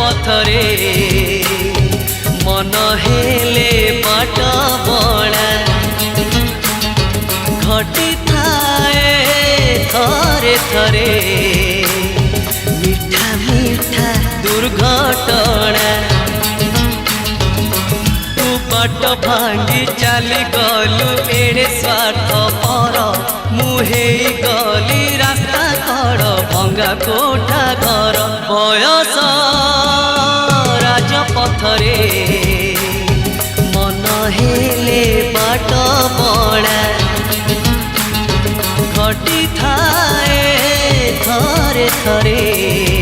पथरे मन हेले बाट बड़ा घटी थाए थरे थरे मीठा मीठा दुर्घटना तू बाट भांगी चली गलु एड़े स्वार्थ पर मुहे गली रास्ता कड़ भंगा कोठा घर बयस राजपथरे मन हेले बाट बड़ा घटी थाए थरे थरे।